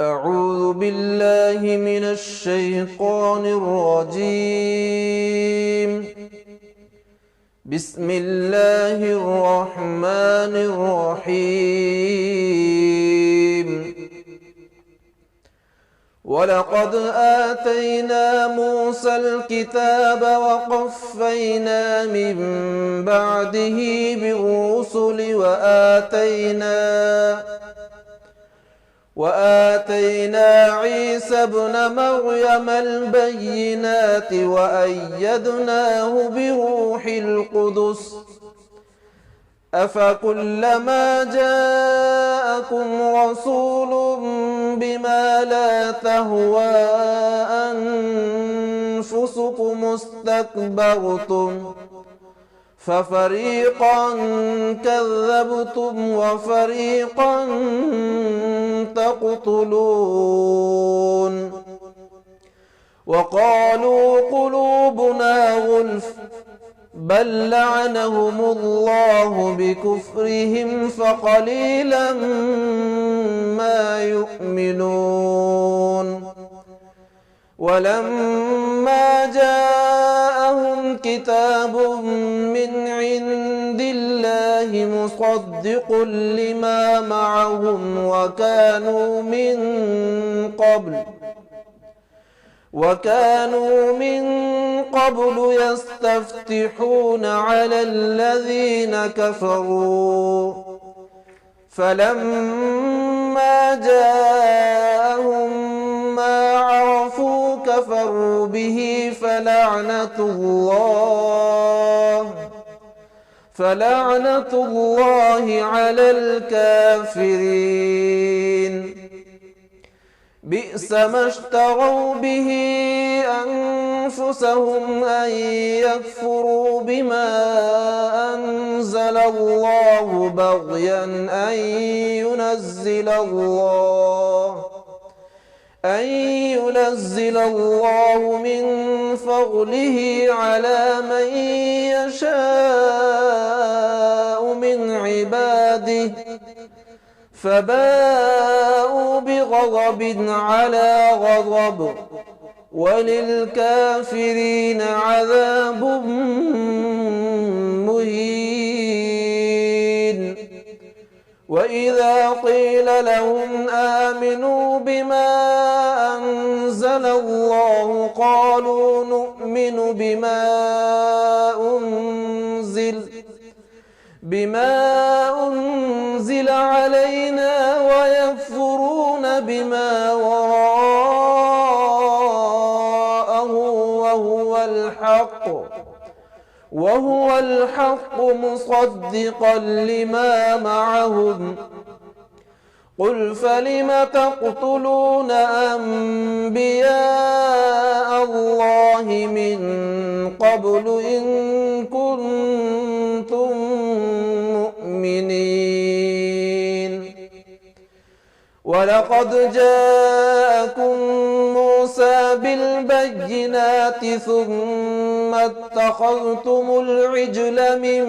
أعوذ بالله من الشيطان الرجيم. بسم الله الرحمن الرحيم. ولقد آتينا موسى الكتاب وقفينا من بعده بالرسل وآتينا عيسى ابن مريم البينات وأيدناه بروح القدس أفكلما جاءكم رسول بما لا تهوى أنفسكم استكبرتم ففريقا كذبتم وفريقا تقتلون وقالوا قلوبنا غلف بل لعنهم الله بكفرهم فقليلا ما يؤمنون ولما جاءهم كتاب من عند الله مصدق لما معهم وكانوا من قبل يستفتحون على الذين كفروا فلما جاءهم ما عرفوا كفروا به فلعنة الله على الكافرين. بئس ما اشتروا به أنفسهم أن يكفروا بما أنزل الله بغيا أن ينزل الله من فضله على من يشاء من عباده فباءوا بغضب على غضب وللكافرين عذاب مهين. وإذا قيل لهم آمنوا بما أنزل الله قالوا نؤمن بما أنزل علينا ويكفرون بما وراءه وهو الحق مصدقا لما معهم. قل فلم تقتلون أنبياء الله من قبل إن كنتم مؤمنين. ولقد جاءكم موسى بالبينات ثم اتخذتم العجل من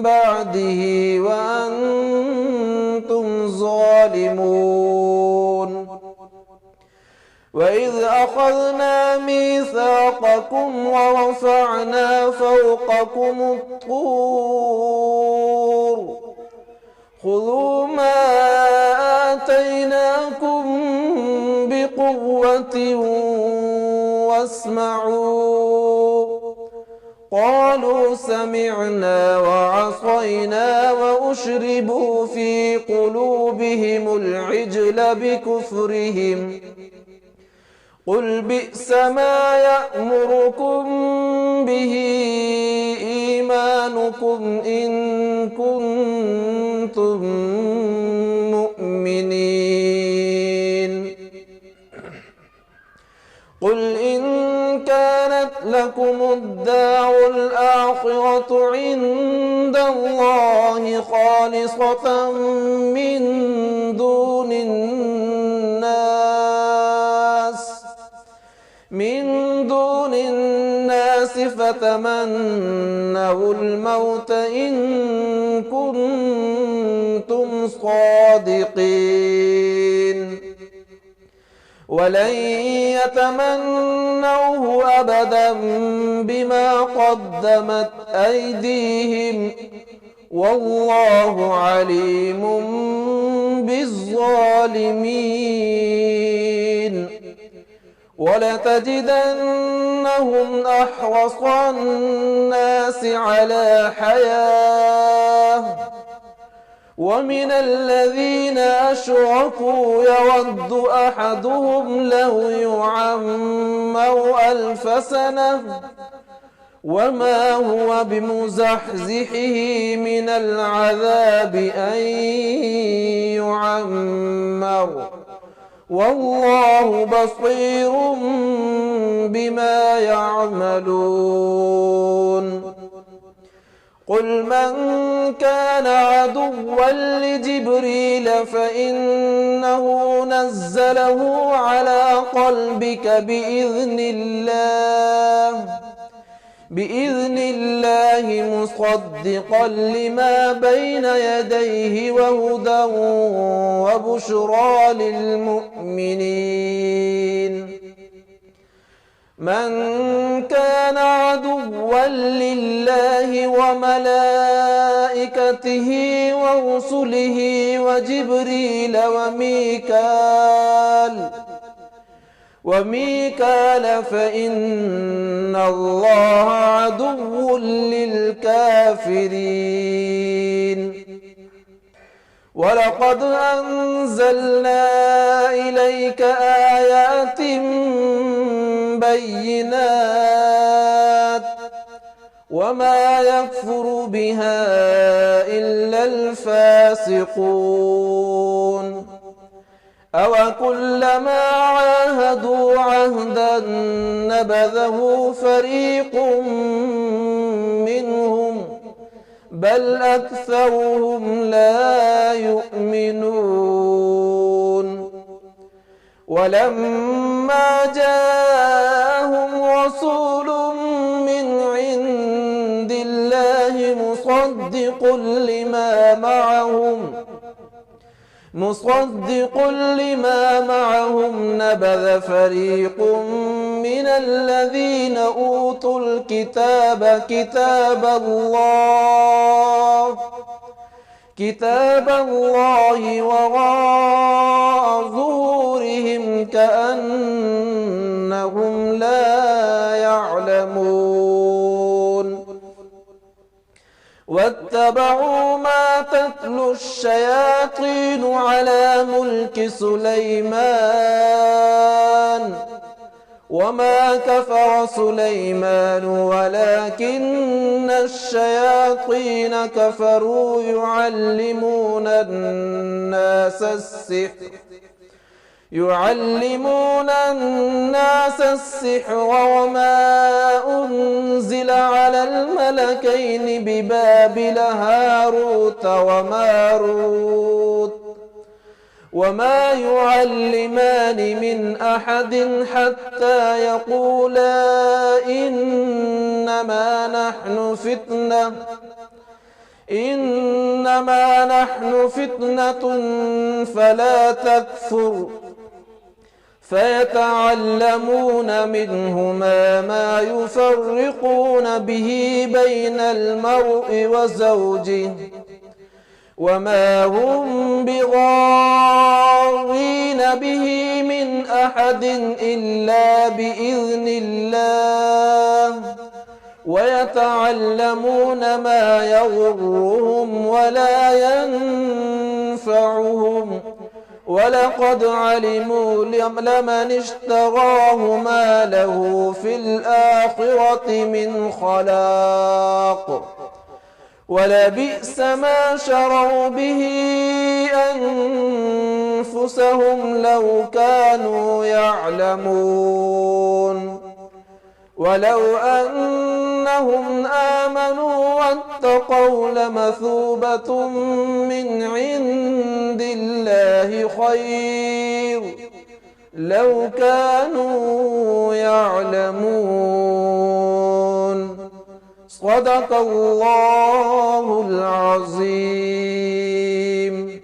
بعده وأنتم ظالمون. وإذ أخذنا ميثاقكم ورفعنا فوقكم الطور خذوا ما آتيناكم بقوة واسمعوا قالوا سمعنا وعصينا وأشربوا في قلوبهم العجل بكفرهم. قل بئس ما يأمركم به إيمانكم إن كنتم مؤمنين. قل إن كانت لكم الدار الآخرة عند الله خالصة من دون الناس فتمنوا الموت إن كنتم صادقين. ولن يتمنوه أبدا بما قدمت أيديهم والله عليم بالظالمين. ولتجدنهم أحرص الناس على حياة ومن الذين أشركوا يود أحدهم لو يعمر 1000 سنة وما هو بمزحزحه من العذاب أن يعمر والله بصير بما يعملون. قل من كان عدوا لجبريل فإنه نزله على قلبك بإذن الله مصدقا لما بين يديه وهدى وبشرى للمؤمنين. من كان عدوا لله وملائكته ورسله وجبريل وميكال فإن الله عدو للكافرين. ولقد أنزلنا إليك آيات بينات وما يكفر بها إلا الفاسقون. أوكلما عاهدوا عهدا نبذه فريق منهم بل أكثرهم لا يؤمنون. ولما جاءهم رسول من عند الله مصدق لما معهم نبذ فريق من الذين أوتوا الكتاب كتاب الله وراء ظهورهم كأنهم لا يعلمون. واتبعوا ما تتلو الشياطين على ملك سليمان وما كفر سليمان ولكن الشياطين كفروا يعلمون الناس السحر وما أنزل على الملكين ببابل هاروت وماروت وما يعلمان من أحد حتى يقولا إنما نحن فتنة فلا تكفر فيتعلمون منهما ما يفرقون به بين المرء وزوجه وما هم بضارين به من أحد إلا بإذن الله ويتعلمون ما يضرهم ولا ينفعهم ولقد علموا لمن اشتراه ما له في الآخرة من خلاق ولبئس ما شروا به أنفسهم لو كانوا يعلمون. ولو أنهم آمنوا واتقوا لمثوبة من عند الله خير لو كانوا يعلمون. صدق الله العظيم.